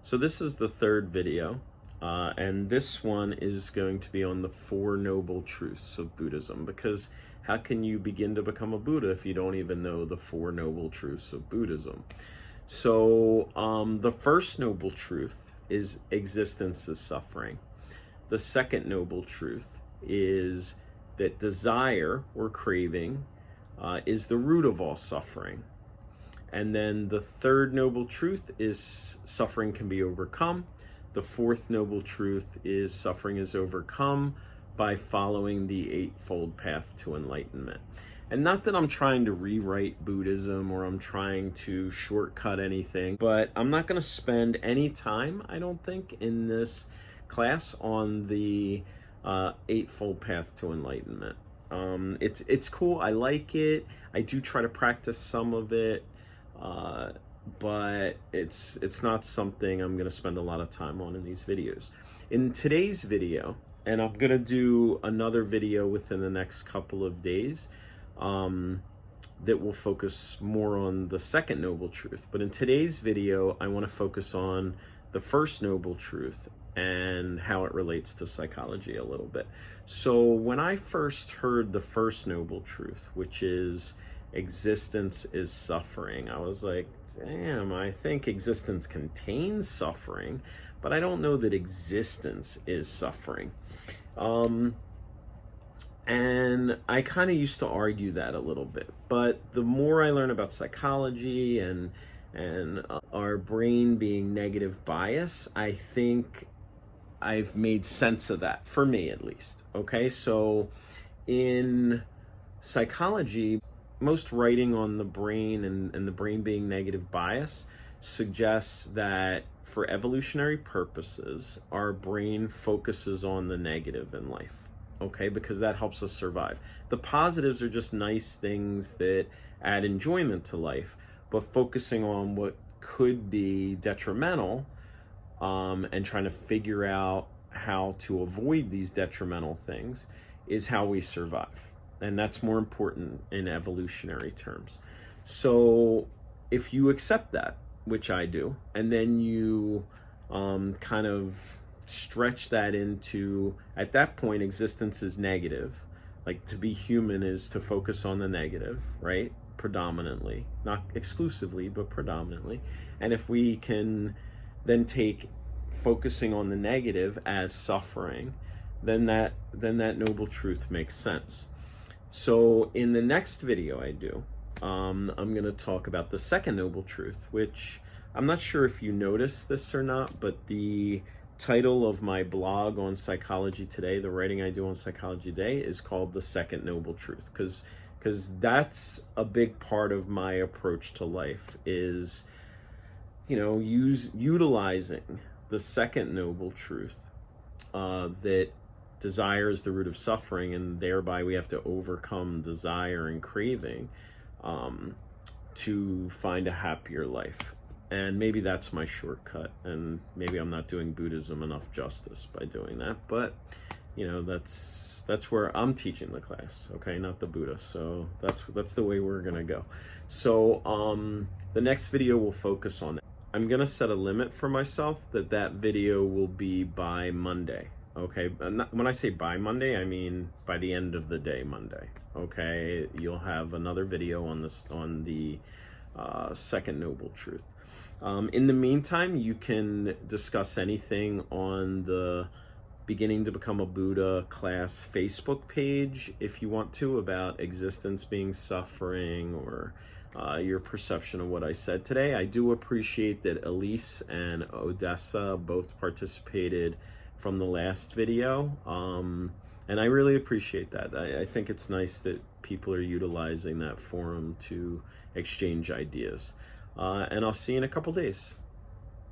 So this is the third video, and this one is going to be on the Four Noble Truths of Buddhism, because how can you begin to become a Buddha if you don't even know the Four Noble Truths of Buddhism? So the first noble truth is existence is suffering. The second noble truth is that desire or craving is the root of all suffering. And then the third noble truth is suffering can be overcome. The fourth noble truth is suffering is overcome by following the Eightfold Path to Enlightenment. And not that I'm trying to rewrite Buddhism or I'm trying to shortcut anything, but I'm not going to spend any time, I don't think, in this class on the Eightfold Path to Enlightenment. It's cool. I like it. I do try to practice some of it. But it's not something I'm going to spend a lot of time on in these videos. In today's video, and I'm going to do another video within the next couple of days that will focus more on the second noble truth. But in today's video, I want to focus on the first noble truth and how it relates to psychology a little bit. So when I first heard the first noble truth, which is existence is suffering, I was like, damn, I think existence contains suffering, but I don't know that existence is suffering. And I kind of used to argue that a little bit, but the more I learn about psychology and our brain being negative bias, I think I've made sense of that, for me at least. Okay, so in psychology, most writing on the brain and the brain being negative bias suggests that for evolutionary purposes, our brain focuses on the negative in life, okay, because that helps us survive. The positives are just nice things that add enjoyment to life, but focusing on what could be detrimental and trying to figure out how to avoid these detrimental things is how we survive. And that's more important in evolutionary terms. So if you accept that, which I do, and then you kind of stretch that into, at that point, existence is negative. Like, to be human is to focus on the negative, right? Predominantly, not exclusively, but predominantly. And if we can then take focusing on the negative as suffering, then that noble truth makes sense. So in the next video I do, I'm going to talk about the second noble truth, which I'm not sure if you noticed this or not, but the title of my blog on Psychology Today, the writing I do on Psychology Today, is called The Second Noble Truth, because that's a big part of my approach to life is, utilizing the second noble truth, that desire is the root of suffering, and thereby we have to overcome desire and craving to find a happier life. And maybe that's my shortcut, and maybe I'm not doing Buddhism enough justice by doing that, but that's where I'm teaching the class, okay, not the Buddha. So that's the way we're gonna go. So the next video will focus on that. I'm gonna set a limit for myself that video will be by Monday. Okay, when I say by Monday, I mean by the end of the day, Monday. Okay, you'll have another video on the second noble truth. In the meantime, you can discuss anything on the Beginning to Become a Buddha class Facebook page if you want to, about existence being suffering or your perception of what I said today. I do appreciate that Elise and Odessa both participated from the last video, and I really appreciate that. I think it's nice that people are utilizing that forum to exchange ideas, and I'll see you in a couple days.